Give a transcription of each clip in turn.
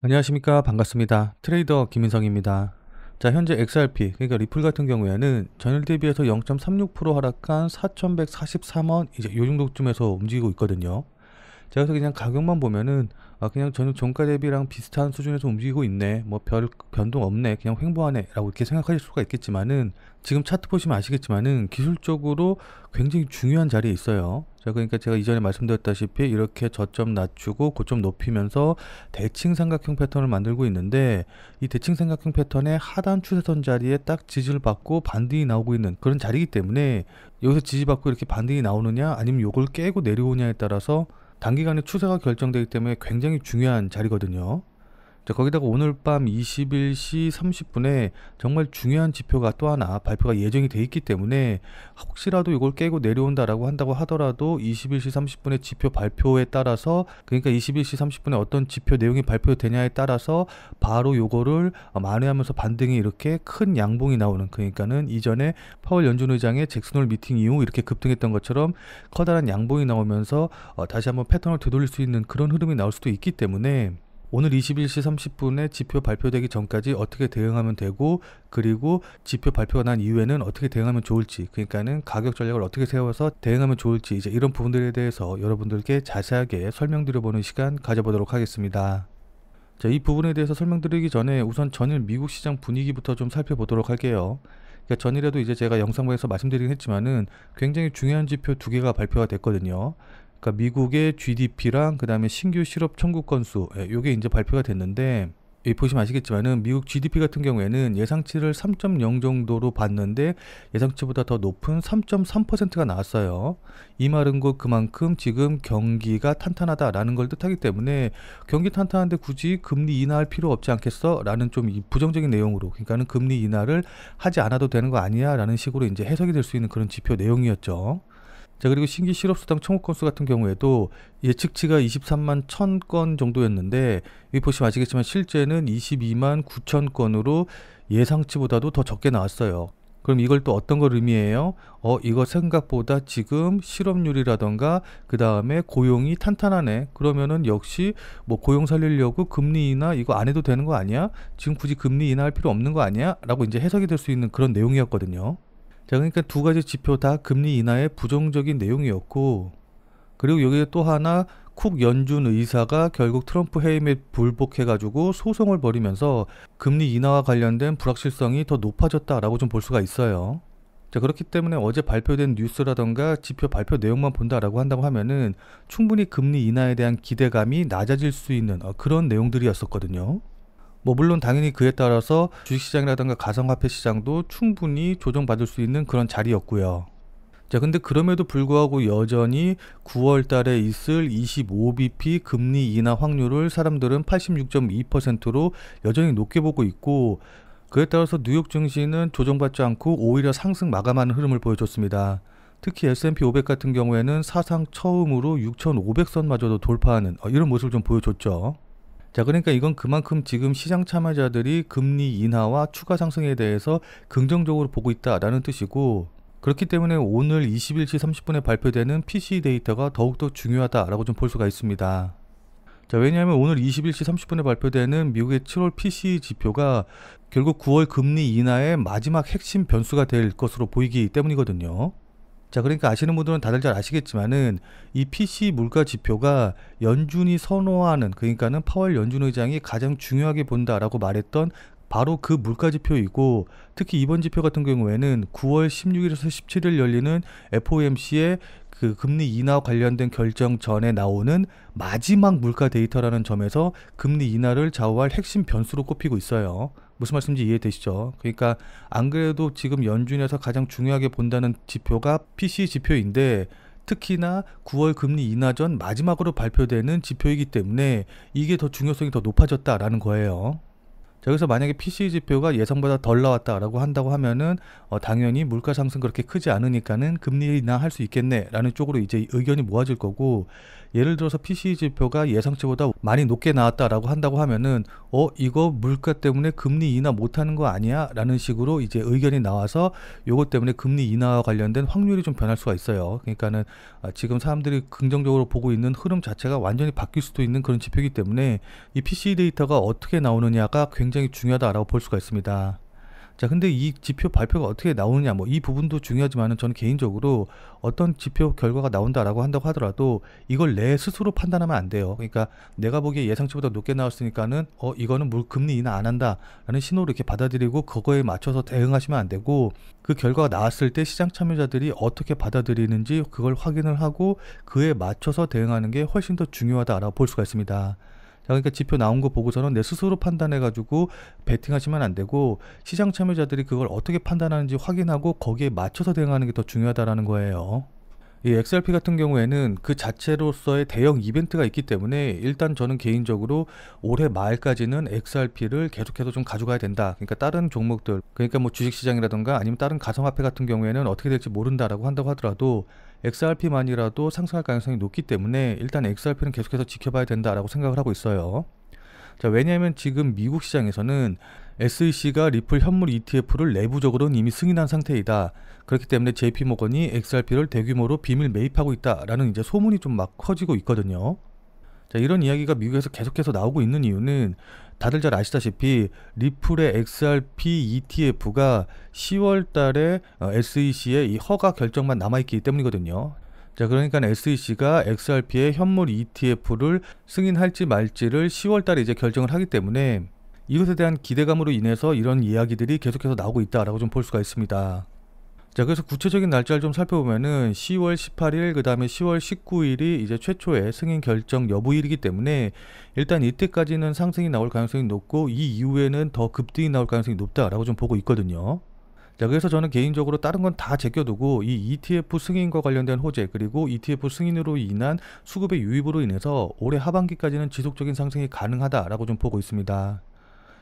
안녕하십니까. 반갑습니다. 트레이더 김인성입니다. 자, 현재 XRP, 그러니까 리플 같은 경우에는 전일 대비해서 0.36% 하락한 4,143원, 이제 요 정도쯤에서 움직이고 있거든요. 제가 그래서 그냥 가격만 보면은 그냥 저는 종가 대비랑 비슷한 수준에서 움직이고 있네, 뭐 별 변동 없네, 그냥 횡보하네 라고 이렇게 생각하실 수가 있겠지만은, 지금 차트 보시면 아시겠지만은 기술적으로 굉장히 중요한 자리에 있어요. 자, 그러니까 제가 이전에 말씀드렸다시피 이렇게 저점 낮추고 고점 높이면서 대칭 삼각형 패턴을 만들고 있는데, 이 대칭 삼각형 패턴의 하단 추세선 자리에 딱 지지를 받고 반등이 나오고 있는 그런 자리이기 때문에, 여기서 지지받고 이렇게 반등이 나오느냐 아니면 요걸 깨고 내려오냐에 따라서 단기간에 추세가 결정되기 때문에 굉장히 중요한 자리거든요. 자, 거기다가 오늘 밤 21시 30분에 정말 중요한 지표가 또 하나 발표가 예정이 돼 있기 때문에, 혹시라도 이걸 깨고 내려온다라고 한다고 하더라도 21시 30분에 지표 발표에 따라서, 그러니까 21시 30분에 어떤 지표 내용이 발표되냐에 따라서 바로 요거를 만회하면서 반등이 이렇게 큰 양봉이 나오는, 그러니까는 이전에 파월 연준 의장의 잭슨홀 미팅 이후 이렇게 급등했던 것처럼 커다란 양봉이 나오면서 다시 한번 패턴을 되돌릴 수 있는 그런 흐름이 나올 수도 있기 때문에, 오늘 21시 30분에 지표 발표되기 전까지 어떻게 대응하면 되고, 그리고 지표 발표가 난 이후에는 어떻게 대응하면 좋을지, 그러니까는 가격 전략을 어떻게 세워서 대응하면 좋을지, 이제 이런 부분들에 대해서 여러분들께 자세하게 설명드려보는 시간 가져보도록 하겠습니다. 자, 이 부분에 대해서 설명드리기 전에 우선 전일 미국 시장 분위기부터 좀 살펴보도록 할게요. 그러니까 전일에도 이제 제가 영상에서 말씀드리긴 했지만은 굉장히 중요한 지표 두 개가 발표가 됐거든요. 그러니까 미국의 GDP랑 그 다음에 신규 실업 청구 건수, 요게 이제 발표가 됐는데, 여기 보시면 아시겠지만은 미국 GDP 같은 경우에는 예상치를 3.0 정도로 봤는데 예상치보다 더 높은 3.3%가 나왔어요. 이 말은 곧 그만큼 지금 경기가 탄탄하다라는 걸 뜻하기 때문에, 경기 탄탄한데 굳이 금리 인하할 필요 없지 않겠어? 라는 좀 부정적인 내용으로, 그러니까는 금리 인하를 하지 않아도 되는 거 아니야? 라는 식으로 이제 해석이 될 수 있는 그런 지표 내용이었죠. 자, 그리고 신규 실업수당 청구 건수 같은 경우에도 예측치가 23만 1000건 정도였는데, 여기 보시면 아시겠지만 실제는 22만 9천 건으로 예상치보다도 더 적게 나왔어요. 그럼 이걸 또 어떤 걸 의미해요? 이거 생각보다 지금 실업률이라던가 그 다음에 고용이 탄탄하네. 그러면은 역시 뭐 고용 살리려고 금리 인하 이거 안 해도 되는 거 아니야? 지금 굳이 금리 인하할 필요 없는 거 아니야? 라고 이제 해석이 될 수 있는 그런 내용이었거든요. 자, 그러니까 두 가지 지표 다 금리 인하의 부정적인 내용이었고, 그리고 여기에 또 하나 쿡 연준 의사가 결국 트럼프 해임에 불복해가지고 소송을 벌이면서 금리 인하와 관련된 불확실성이 더 높아졌다라고 좀 볼 수가 있어요. 자, 그렇기 때문에 어제 발표된 뉴스라던가 지표 발표 내용만 본다라고 한다고 하면은 충분히 금리 인하에 대한 기대감이 낮아질 수 있는 그런 내용들이었었거든요. 뭐 물론 당연히 그에 따라서 주식시장이라든가 가상화폐 시장도 충분히 조정받을 수 있는 그런 자리였고요. 자, 근데 그럼에도 불구하고 여전히 9월 달에 있을 25bp 금리 인하 확률을 사람들은 86.2%로 여전히 높게 보고 있고, 그에 따라서 뉴욕 증시는 조정받지 않고 오히려 상승 마감하는 흐름을 보여줬습니다. 특히 S&P 500 같은 경우에는 사상 처음으로 6,500선마저도 돌파하는 이런 모습을 좀 보여줬죠. 자, 그러니까 이건 그만큼 지금 시장 참여자들이 금리 인하와 추가 상승에 대해서 긍정적으로 보고 있다라는 뜻이고, 그렇기 때문에 오늘 21시 30분에 발표되는 PCE 데이터가 더욱더 중요하다라고 좀 볼 수가 있습니다. 자, 왜냐하면 오늘 21시 30분에 발표되는 미국의 7월 PCE 지표가 결국 9월 금리 인하의 마지막 핵심 변수가 될 것으로 보이기 때문이거든요. 자, 그러니까 아시는 분들은 다들 잘 아시겠지만은 이 PC 물가 지표가 연준이 선호하는, 그러니까는 파월 연준 의장이 가장 중요하게 본다라고 말했던 바로 그 물가 지표이고, 특히 이번 지표 같은 경우에는 9월 16일에서 17일 열리는 FOMC의 그 금리 인하 관련된 결정 전에 나오는 마지막 물가 데이터라는 점에서 금리 인하를 좌우할 핵심 변수로 꼽히고 있어요. 무슨 말씀인지 이해되시죠? 그러니까 안 그래도 지금 연준에서 가장 중요하게 본다는 지표가 PC 지표인데, 특히나 9월 금리 인하 전 마지막으로 발표되는 지표이기 때문에 이게 더 중요성이 더 높아졌다라는 거예요. 자, 그래서 만약에 PCE 지표가 예상보다 덜 나왔다라고 한다고 하면은 당연히 물가 상승 그렇게 크지 않으니까는 금리 인하할 수 있겠네라는 쪽으로 이제 의견이 모아질 거고, 예를 들어서 PCE 지표가 예상치보다 많이 높게 나왔다라고 한다고 하면은 이거 물가 때문에 금리 인하 못하는 거 아니야?라는 식으로 이제 의견이 나와서 요것 때문에 금리 인하와 관련된 확률이 좀 변할 수가 있어요. 그러니까는 지금 사람들이 긍정적으로 보고 있는 흐름 자체가 완전히 바뀔 수도 있는 그런 지표이기 때문에 이 PCE 데이터가 어떻게 나오느냐가 굉장히 중요하다라고 볼 수가 있습니다. 자, 근데 이 지표 발표가 어떻게 나오느냐, 뭐 이 부분도 중요하지만은 저는 개인적으로 어떤 지표 결과가 나온다라고 한다고 하더라도 이걸 내 스스로 판단하면 안 돼요. 그러니까 내가 보기에 예상치보다 높게 나왔으니까는 이거는 금리 인하 안 한다라는 신호를 이렇게 받아들이고 그거에 맞춰서 대응하시면 안 되고, 그 결과가 나왔을 때 시장 참여자들이 어떻게 받아들이는지 그걸 확인을 하고 그에 맞춰서 대응하는 게 훨씬 더 중요하다라고 볼 수가 있습니다. 그러니까 지표 나온 거 보고서는 내 스스로 판단해가지고 베팅하시면 안 되고, 시장 참여자들이 그걸 어떻게 판단하는지 확인하고 거기에 맞춰서 대응하는 게 더 중요하다라는 거예요. 이 XRP 같은 경우에는 그 자체로서의 대형 이벤트가 있기 때문에 일단 저는 개인적으로 올해 말까지는 XRP를 계속해서 좀 가져가야 된다. 그러니까 다른 종목들, 그러니까 뭐 주식시장이라든가 아니면 다른 가상화폐 같은 경우에는 어떻게 될지 모른다라고 한다고 하더라도 XRP만이라도 상승할 가능성이 높기 때문에 일단 XRP는 계속해서 지켜봐야 된다라고 생각을 하고 있어요. 자, 왜냐하면 지금 미국 시장에서는 SEC가 리플 현물 ETF를 내부적으로는 이미 승인한 상태이다. 그렇기 때문에 JP모건이 XRP를 대규모로 비밀 매입하고 있다라는 이제 소문이 좀 막 커지고 있거든요. 자, 이런 이야기가 미국에서 계속해서 나오고 있는 이유는 다들 잘 아시다시피 리플의 XRP ETF가 10월 달에 SEC의 이 허가 결정만 남아있기 때문이거든요. 자, 그러니까 SEC가 XRP의 현물 ETF를 승인할지 말지를 10월 달에 이제 결정을 하기 때문에 이것에 대한 기대감으로 인해서 이런 이야기들이 계속해서 나오고 있다라고 좀 볼 수가 있습니다. 자, 그래서 구체적인 날짜를 좀 살펴보면은 10월 18일, 그 다음에 10월 19일이 이제 최초의 승인 결정 여부일이기 때문에 일단 이때까지는 상승이 나올 가능성이 높고 이 이후에는 더 급등이 나올 가능성이 높다라고 좀 보고 있거든요. 자, 그래서 저는 개인적으로 다른 건 다 제껴두고 이 ETF 승인과 관련된 호재, 그리고 ETF 승인으로 인한 수급의 유입으로 인해서 올해 하반기까지는 지속적인 상승이 가능하다라고 좀 보고 있습니다.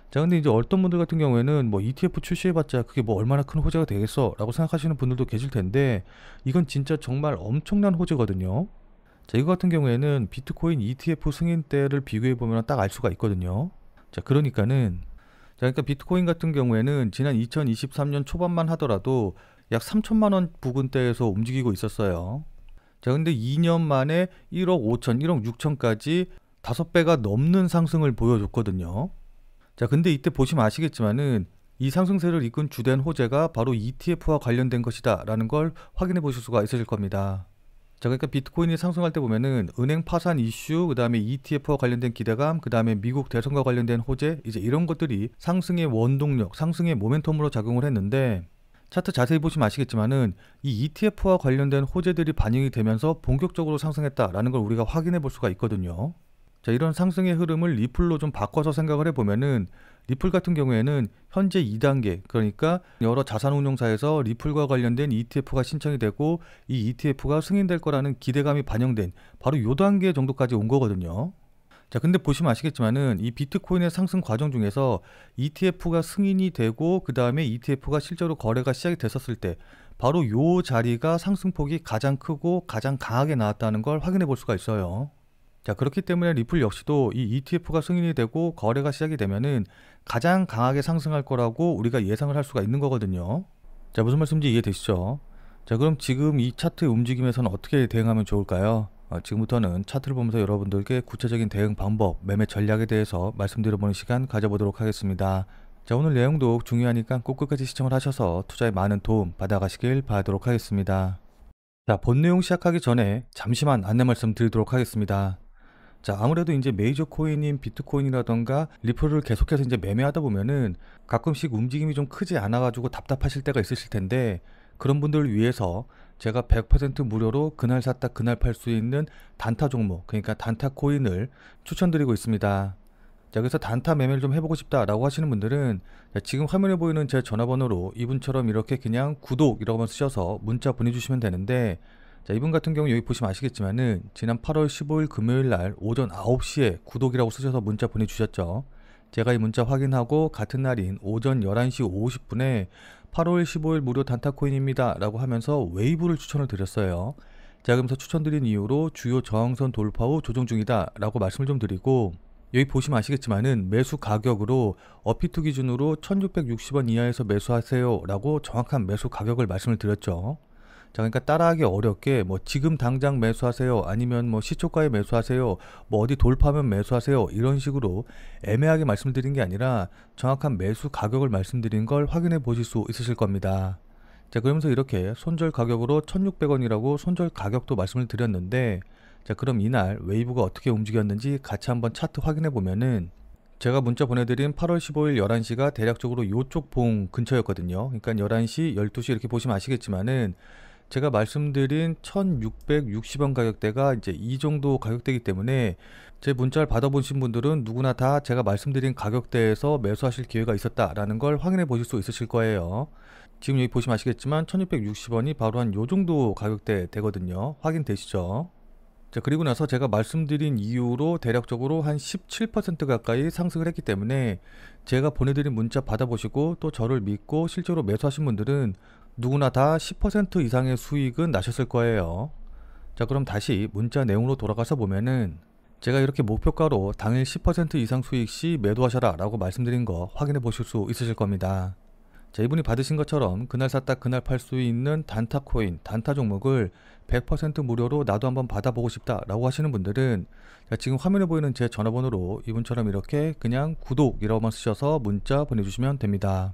자, 근데 이제 어떤 분들 같은 경우에는 뭐 ETF 출시해봤자 그게 뭐 얼마나 큰 호재가 되겠어 라고 생각하시는 분들도 계실 텐데, 이건 진짜 정말 엄청난 호재거든요. 자, 이거 같은 경우에는 비트코인 ETF 승인 때를 비교해보면 딱 알 수가 있거든요. 자, 그러니까 비트코인 같은 경우에는 지난 2023년 초반만 하더라도 약 3천만 원 부근대에서 움직이고 있었어요. 자, 근데 2년 만에 1억 5천, 1억 6천까지 5배가 넘는 상승을 보여줬거든요. 자, 근데 이때 보시면 아시겠지만은 이 상승세를 이끈 주된 호재가 바로 ETF와 관련된 것이다 라는 걸 확인해 보실 수가 있으실 겁니다. 자, 그러니까 비트코인이 상승할 때 보면은 은행 파산 이슈, 그 다음에 ETF와 관련된 기대감, 그 다음에 미국 대선과 관련된 호재, 이제 이런 것들이 상승의 원동력, 상승의 모멘텀으로 작용을 했는데, 차트 자세히 보시면 아시겠지만은 이 ETF와 관련된 호재들이 반영이 되면서 본격적으로 상승했다라는 걸 우리가 확인해 볼 수가 있거든요. 자, 이런 상승의 흐름을 리플로 좀 바꿔서 생각을 해보면은 리플 같은 경우에는 현재 2단계, 그러니까 여러 자산운용사에서 리플과 관련된 ETF가 신청이 되고 이 ETF가 승인될 거라는 기대감이 반영된 바로 요 단계 정도까지 온 거거든요. 자, 근데 보시면 아시겠지만은 이 비트코인의 상승 과정 중에서 ETF가 승인이 되고 그 다음에 ETF가 실제로 거래가 시작이 됐었을 때 바로 요 자리가 상승폭이 가장 크고 가장 강하게 나왔다는 걸 확인해 볼 수가 있어요. 자, 그렇기 때문에 리플 역시도 이 ETF가 승인이 되고 거래가 시작이 되면은 가장 강하게 상승할 거라고 우리가 예상을 할 수가 있는 거거든요. 자, 무슨 말씀인지 이해되시죠? 자, 그럼 지금 이 차트의 움직임에서는 어떻게 대응하면 좋을까요? 지금부터는 차트를 보면서 여러분들께 구체적인 대응 방법, 매매 전략에 대해서 말씀드려보는 시간 가져보도록 하겠습니다. 자, 오늘 내용도 중요하니까 꼭 끝까지 시청을 하셔서 투자에 많은 도움 받아가시길 바라도록 하겠습니다. 자, 본 내용 시작하기 전에 잠시만 안내 말씀 드리도록 하겠습니다. 자, 아무래도 이제 메이저 코인인 비트코인이라던가 리플을 계속해서 이제 매매하다 보면은 가끔씩 움직임이 좀 크지 않아가지고 답답하실 때가 있으실 텐데, 그런 분들을 위해서 제가 100% 무료로 그날 샀다 그날 팔 수 있는 단타 종목, 그러니까 단타 코인을 추천드리고 있습니다. 자, 그래서 단타 매매를 좀 해보고 싶다라고 하시는 분들은 지금 화면에 보이는 제 전화번호로 이분처럼 이렇게 그냥 구독이라고만 쓰셔서 문자 보내주시면 되는데, 자, 이분 같은 경우 여기 보시면 아시겠지만은 지난 8월 15일 금요일 날 오전 9시에 구독이라고 쓰셔서 문자 보내주셨죠. 제가 이 문자 확인하고 같은 날인 오전 11시 50분에 8월 15일 무료 단타코인입니다 라고 하면서 웨이브를 추천을 드렸어요. 제가 그러면서 추천드린 이유로 주요 저항선 돌파 후 조정 중이다 라고 말씀을 좀 드리고, 여기 보시면 아시겠지만은 매수 가격으로 어피2 기준으로 1660원 이하에서 매수하세요 라고 정확한 매수 가격을 말씀을 드렸죠. 자, 그러니까 따라하기 어렵게 뭐 지금 당장 매수하세요, 아니면 뭐 시초가에 매수하세요, 뭐 어디 돌파하면 매수하세요, 이런 식으로 애매하게 말씀드린 게 아니라 정확한 매수 가격을 말씀드린 걸 확인해 보실 수 있으실 겁니다. 자, 그러면서 이렇게 손절 가격으로 1600원이라고 손절 가격도 말씀을 드렸는데, 자, 그럼 이날 웨이브가 어떻게 움직였는지 같이 한번 차트 확인해 보면은, 제가 문자 보내드린 8월 15일 11시가 대략적으로 이쪽 봉 근처였거든요. 그러니까 11시, 12시 이렇게 보시면 아시겠지만은 제가 말씀드린 1660원 가격대가 이제 이 정도 가격대이기 때문에 제 문자를 받아보신 분들은 누구나 다 제가 말씀드린 가격대에서 매수하실 기회가 있었다라는 걸 확인해 보실 수 있으실 거예요. 지금 여기 보시면 아시겠지만 1660원이 바로 한 요 정도 가격대 되거든요. 확인되시죠? 자, 그리고 나서 제가 말씀드린 이유로 대략적으로 한 17% 가까이 상승을 했기 때문에 제가 보내드린 문자 받아보시고 또 저를 믿고 실제로 매수하신 분들은 누구나 다 10% 이상의 수익은 나셨을 거예요. 자, 그럼 다시 문자 내용으로 돌아가서 보면은 제가 이렇게 목표가로 당일 10% 이상 수익 시 매도하셔라 라고 말씀드린 거 확인해 보실 수 있으실 겁니다. 자, 이분이 받으신 것처럼 그날 샀다 그날 팔 수 있는 단타 코인, 단타 종목을 100% 무료로 나도 한번 받아보고 싶다 라고 하시는 분들은, 자, 지금 화면에 보이는 제 전화번호로 이분처럼 이렇게 그냥 구독이라고만 쓰셔서 문자 보내주시면 됩니다.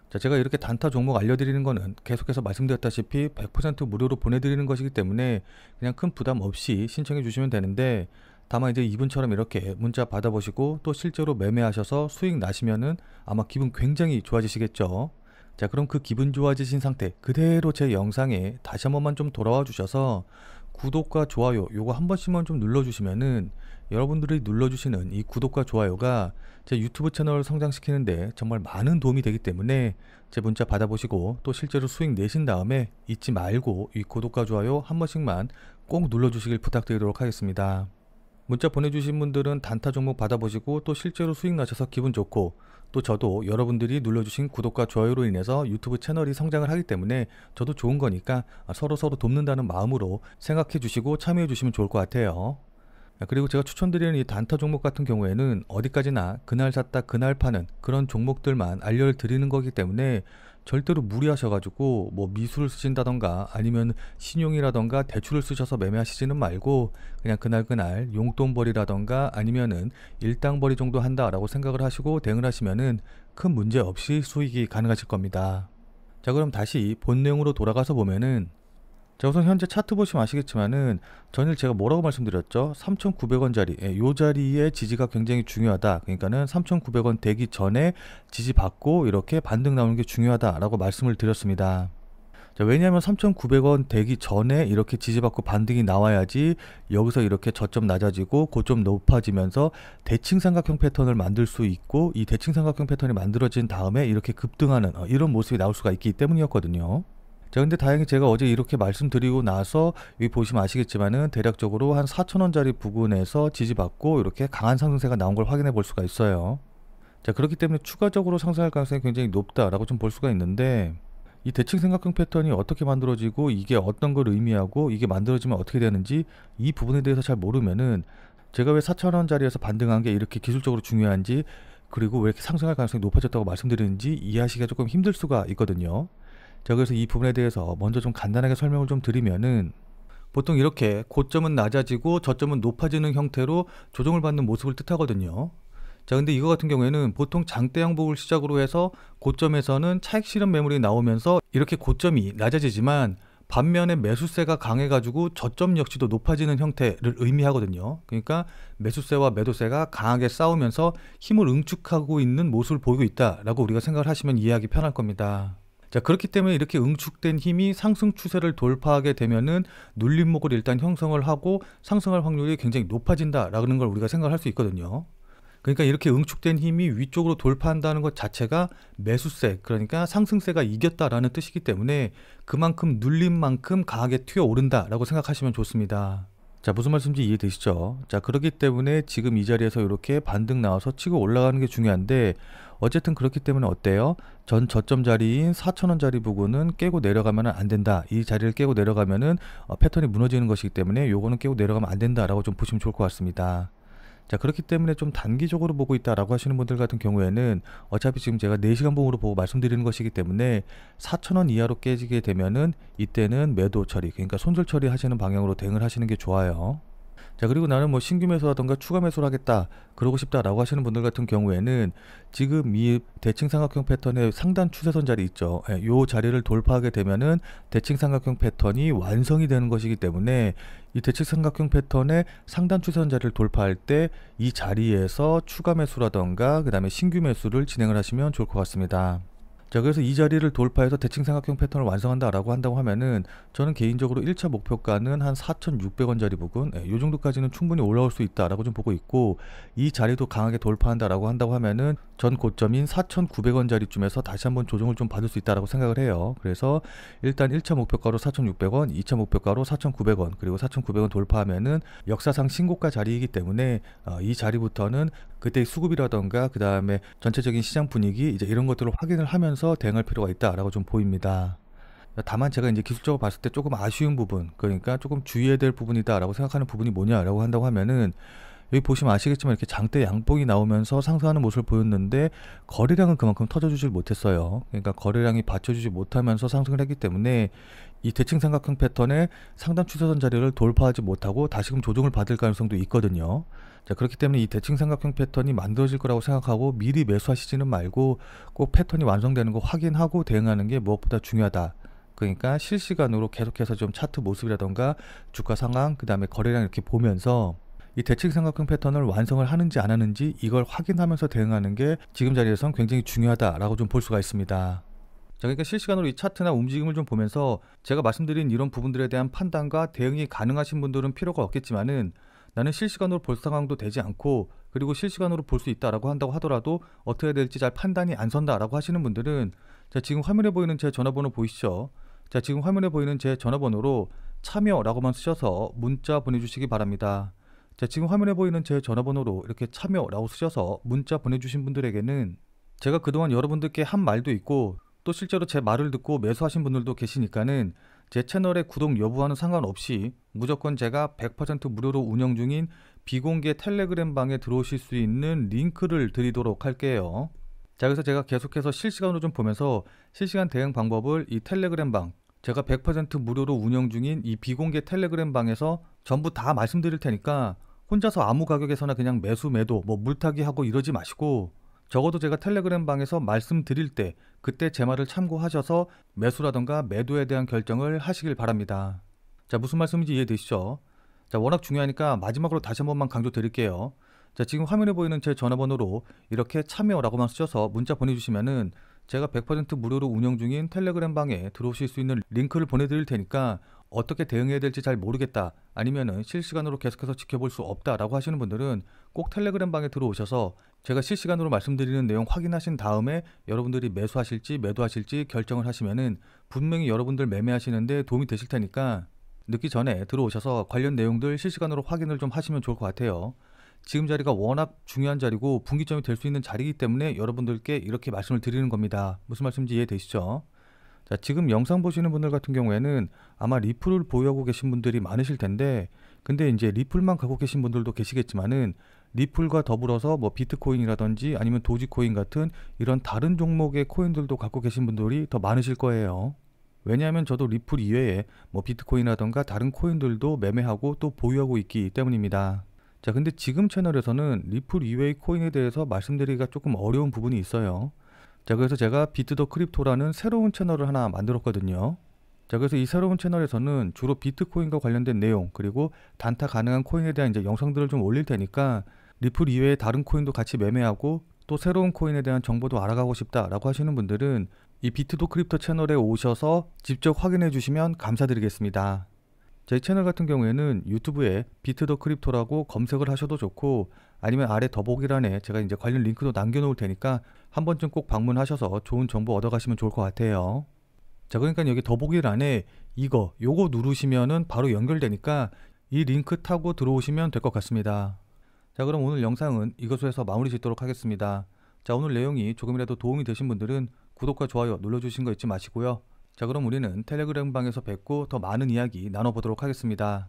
자, 제가 이렇게 단타 종목 알려드리는 거는 계속해서 말씀드렸다시피 100% 무료로 보내드리는 것이기 때문에 그냥 큰 부담 없이 신청해 주시면 되는데, 다만 이제 이분처럼 이렇게 문자 받아보시고 또 실제로 매매하셔서 수익 나시면은 아마 기분 굉장히 좋아지시겠죠. 자, 그럼 그 기분 좋아지신 상태 그대로 제 영상에 다시 한 번만 좀 돌아와 주셔서 구독과 좋아요 요거 한 번씩만 좀 눌러주시면은, 여러분들이 눌러주시는 이 구독과 좋아요가 제 유튜브 채널을 성장시키는데 정말 많은 도움이 되기 때문에 제 문자 받아보시고 또 실제로 수익 내신 다음에 잊지 말고 이 구독과 좋아요 한 번씩만 꼭 눌러주시길 부탁드리도록 하겠습니다. 문자 보내주신 분들은 단타 종목 받아보시고 또 실제로 수익 나셔서 기분 좋고, 또 저도 여러분들이 눌러주신 구독과 좋아요로 인해서 유튜브 채널이 성장을 하기 때문에 저도 좋은 거니까 서로서로 돕는다는 마음으로 생각해 주시고 참여해 주시면 좋을 것 같아요. 그리고 제가 추천드리는 이 단타 종목 같은 경우에는 어디까지나 그날 샀다 그날 파는 그런 종목들만 알려드리는 거기 때문에 절대로 무리하셔가지고 뭐 미수를 쓰신다던가 아니면 신용이라던가 대출을 쓰셔서 매매하시지는 말고 그냥 그날 용돈벌이라던가 아니면은 일당벌이 정도 한다라고 생각을 하시고 대응을 하시면은 큰 문제 없이 수익이 가능하실 겁니다. 자, 그럼 다시 본 내용으로 돌아가서 보면은, 자, 우선 현재 차트 보시면 아시겠지만은 전일 제가 뭐라고 말씀드렸죠? 3,900원짜리, 요 자리에 지지가 굉장히 중요하다. 그러니까는 3,900원 되기 전에 지지받고 이렇게 반등 나오는 게 중요하다라고 말씀을 드렸습니다. 자, 왜냐하면 3,900원 되기 전에 이렇게 지지받고 반등이 나와야지 여기서 이렇게 저점 낮아지고 고점 높아지면서 대칭삼각형 패턴을 만들 수 있고, 이 대칭삼각형 패턴이 만들어진 다음에 이렇게 급등하는 이런 모습이 나올 수가 있기 때문이었거든요. 자, 근데 다행히 제가 어제 이렇게 말씀드리고 나서 여기 보시면 아시겠지만은 대략적으로 한 4,000원짜리 부근에서 지지받고 이렇게 강한 상승세가 나온 걸 확인해 볼 수가 있어요. 자, 그렇기 때문에 추가적으로 상승할 가능성이 굉장히 높다라고 좀 볼 수가 있는데, 이 대칭삼각형 패턴이 어떻게 만들어지고 이게 어떤 걸 의미하고 이게 만들어지면 어떻게 되는지 이 부분에 대해서 잘 모르면은 제가 왜 4,000원짜리에서 반등한 게 이렇게 기술적으로 중요한지, 그리고 왜 이렇게 상승할 가능성이 높아졌다고 말씀드리는지 이해하시기가 조금 힘들 수가 있거든요. 자, 그래서 이 부분에 대해서 먼저 좀 간단하게 설명을 좀 드리면은, 보통 이렇게 고점은 낮아지고 저점은 높아지는 형태로 조정을 받는 모습을 뜻하거든요. 자, 근데 이거 같은 경우에는 보통 장대 양복을 시작으로 해서 고점에서는 차익 실현 매물이 나오면서 이렇게 고점이 낮아지지만 반면에 매수세가 강해가지고 저점 역시도 높아지는 형태를 의미하거든요. 그러니까 매수세와 매도세가 강하게 싸우면서 힘을 응축하고 있는 모습을 보이고 있다라고 우리가 생각을 하시면 이해하기 편할 겁니다. 자, 그렇기 때문에 이렇게 응축된 힘이 상승 추세를 돌파하게 되면은 눌림목을 일단 형성을 하고 상승할 확률이 굉장히 높아진다라는 걸 우리가 생각을 할 수 있거든요. 그러니까 이렇게 응축된 힘이 위쪽으로 돌파한다는 것 자체가 매수세, 그러니까 상승세가 이겼다라는 뜻이기 때문에 그만큼 눌림만큼 강하게 튀어오른다라고 생각하시면 좋습니다. 자, 무슨 말씀인지 이해되시죠? 자, 그렇기 때문에 지금 이 자리에서 이렇게 반등 나와서 치고 올라가는 게 중요한데, 어쨌든 그렇기 때문에 어때요? 전 저점 자리인 4,000원짜리 부분은 깨고 내려가면 안 된다. 이 자리를 깨고 내려가면은 패턴이 무너지는 것이기 때문에 요거는 깨고 내려가면 안 된다라고 좀 보시면 좋을 것 같습니다. 자, 그렇기 때문에 좀 단기적으로 보고 있다라고 하시는 분들 같은 경우에는 어차피 지금 제가 4시간 봉으로 보고 말씀드리는 것이기 때문에 4,000원 이하로 깨지게 되면은 이때는 매도 처리, 그러니까 손절 처리 하시는 방향으로 대응을 하시는 게 좋아요. 자, 그리고 나는 뭐 신규 매수라던가 추가 매수를 하겠다, 그러고 싶다라고 하시는 분들 같은 경우에는 지금 이 대칭 삼각형 패턴의 상단 추세선 자리 있죠. 예, 요 자리를 돌파하게 되면은 대칭 삼각형 패턴이 완성이 되는 것이기 때문에 이 대칭 삼각형 패턴의 상단 추세선 자리를 돌파할 때 이 자리에서 추가 매수라던가 그 다음에 신규 매수를 진행을 하시면 좋을 것 같습니다. 자, 그래서 이 자리를 돌파해서 대칭 삼각형 패턴을 완성한다라고 한다고 하면은 저는 개인적으로 1차 목표가는 한 4,600원짜리 부분, 요 정도까지는 충분히 올라올 수 있다라고 좀 보고 있고, 이 자리도 강하게 돌파한다라고 한다고 하면은 전 고점인 4,900원짜리쯤에서 다시 한번 조정을 좀 받을 수 있다라고 생각을 해요. 그래서 일단 1차 목표가로 4,600원, 2차 목표가로 4,900원, 그리고 4,900원 돌파하면은 역사상 신고가 자리이기 때문에 이 자리부터는 그때의 수급이라던가 그 다음에 전체적인 시장 분위기 이제 이런 것들을 확인을 하면서 대응할 필요가 있다라고 좀 보입니다. 다만 제가 이제 기술적으로 봤을 때 조금 아쉬운 부분, 그러니까 조금 주의해야 될 부분이다라고 생각하는 부분이 뭐냐라고 한다고 하면은, 여기 보시면 아시겠지만 이렇게 장대 양봉이 나오면서 상승하는 모습을 보였는데 거래량은 그만큼 터져주질 못했어요. 그러니까 거래량이 받쳐주지 못하면서 상승을 했기 때문에 이 대칭 삼각형 패턴의 상단 추세선 자리를 돌파하지 못하고 다시금 조정을 받을 가능성도 있거든요. 자, 그렇기 때문에 이 대칭 삼각형 패턴이 만들어질 거라고 생각하고 미리 매수하시지는 말고 꼭 패턴이 완성되는 거 확인하고 대응하는 게 무엇보다 중요하다. 그러니까 실시간으로 계속해서 좀 차트 모습이라던가 주가 상황, 그 다음에 거래량 이렇게 보면서 이 대칭 삼각형 패턴을 완성을 하는지 안 하는지 이걸 확인하면서 대응하는 게 지금 자리에선 굉장히 중요하다라고 좀 볼 수가 있습니다. 자, 그러니까 실시간으로 이 차트나 움직임을 좀 보면서 제가 말씀드린 이런 부분들에 대한 판단과 대응이 가능하신 분들은 필요가 없겠지만은, 나는 실시간으로 볼 상황도 되지 않고 그리고 실시간으로 볼 수 있다라고 한다고 하더라도 어떻게 해야 될지 잘 판단이 안 선다라고 하시는 분들은, 자, 지금 화면에 보이는 제 전화번호 보이시죠? 자, 지금 화면에 보이는 제 전화번호로 참여라고만 쓰셔서 문자 보내주시기 바랍니다. 자, 지금 화면에 보이는 제 전화번호로 이렇게 참여라고 쓰셔서 문자 보내주신 분들에게는 제가 그동안 여러분들께 한 말도 있고 또 실제로 제 말을 듣고 매수하신 분들도 계시니까는 제 채널의 구독 여부와는 상관없이 무조건 제가 100% 무료로 운영 중인 비공개 텔레그램 방에 들어오실 수 있는 링크를 드리도록 할게요. 자, 그래서 제가 계속해서 실시간으로 좀 보면서 실시간 대응 방법을 이 텔레그램 방, 제가 100% 무료로 운영 중인 이 비공개 텔레그램 방에서 전부 다 말씀드릴 테니까 혼자서 아무 가격에서나 그냥 매수 매도 뭐 물타기 하고 이러지 마시고, 적어도 제가 텔레그램 방에서 말씀드릴 때 그때 제 말을 참고하셔서 매수라던가 매도에 대한 결정을 하시길 바랍니다. 자, 무슨 말씀인지 이해되시죠? 자, 워낙 중요하니까 마지막으로 다시 한 번만 강조 드릴게요. 자, 지금 화면에 보이는 제 전화번호로 이렇게 참여라고만 쓰셔서 문자 보내주시면은 제가 100% 무료로 운영 중인 텔레그램 방에 들어오실 수 있는 링크를 보내드릴 테니까, 어떻게 대응해야 될지 잘 모르겠다, 아니면은 실시간으로 계속해서 지켜볼 수 없다라고 하시는 분들은 꼭 텔레그램 방에 들어오셔서 제가 실시간으로 말씀드리는 내용 확인하신 다음에 여러분들이 매수하실지 매도하실지 결정을 하시면은 분명히 여러분들 매매하시는데 도움이 되실 테니까 늦기 전에 들어오셔서 관련 내용들 실시간으로 확인을 좀 하시면 좋을 것 같아요. 지금 자리가 워낙 중요한 자리고 분기점이 될 수 있는 자리이기 때문에 여러분들께 이렇게 말씀을 드리는 겁니다. 무슨 말씀인지 이해되시죠? 자, 지금 영상 보시는 분들 같은 경우에는 아마 리플을 보유하고 계신 분들이 많으실 텐데, 근데 이제 리플만 갖고 계신 분들도 계시겠지만은 리플과 더불어서 뭐 비트코인이라든지 아니면 도지코인 같은 이런 다른 종목의 코인들도 갖고 계신 분들이 더 많으실 거예요. 왜냐하면 저도 리플 이외에 뭐 비트코인이라던가 다른 코인들도 매매하고 또 보유하고 있기 때문입니다. 자, 근데 지금 채널에서는 리플 이외의 코인에 대해서 말씀드리기가 조금 어려운 부분이 있어요. 자, 그래서 제가 비트 더 크립토라는 새로운 채널을 하나 만들었거든요. 자, 그래서 이 새로운 채널에서는 주로 비트코인과 관련된 내용, 그리고 단타 가능한 코인에 대한 이제 영상들을 좀 올릴 테니까 리플 이외의 다른 코인도 같이 매매하고 또 새로운 코인에 대한 정보도 알아가고 싶다라고 하시는 분들은 이 비트 더 크립토 채널에 오셔서 직접 확인해 주시면 감사드리겠습니다. 제 채널 같은 경우에는 유튜브에 비트 더 크립토라고 검색을 하셔도 좋고, 아니면 아래 더보기란에 제가 이제 관련 링크도 남겨놓을 테니까 한 번쯤 꼭 방문하셔서 좋은 정보 얻어가시면 좋을 것 같아요. 자, 그러니까 여기 더보기란에 요거 누르시면은 바로 연결되니까 이 링크 타고 들어오시면 될 것 같습니다. 자, 그럼 오늘 영상은 이것으로 해서 마무리 짓도록 하겠습니다. 자, 오늘 내용이 조금이라도 도움이 되신 분들은 구독과 좋아요 눌러주신 거 잊지 마시고요. 자, 그럼 우리는 텔레그램 방에서 뵙고 더 많은 이야기 나눠보도록 하겠습니다.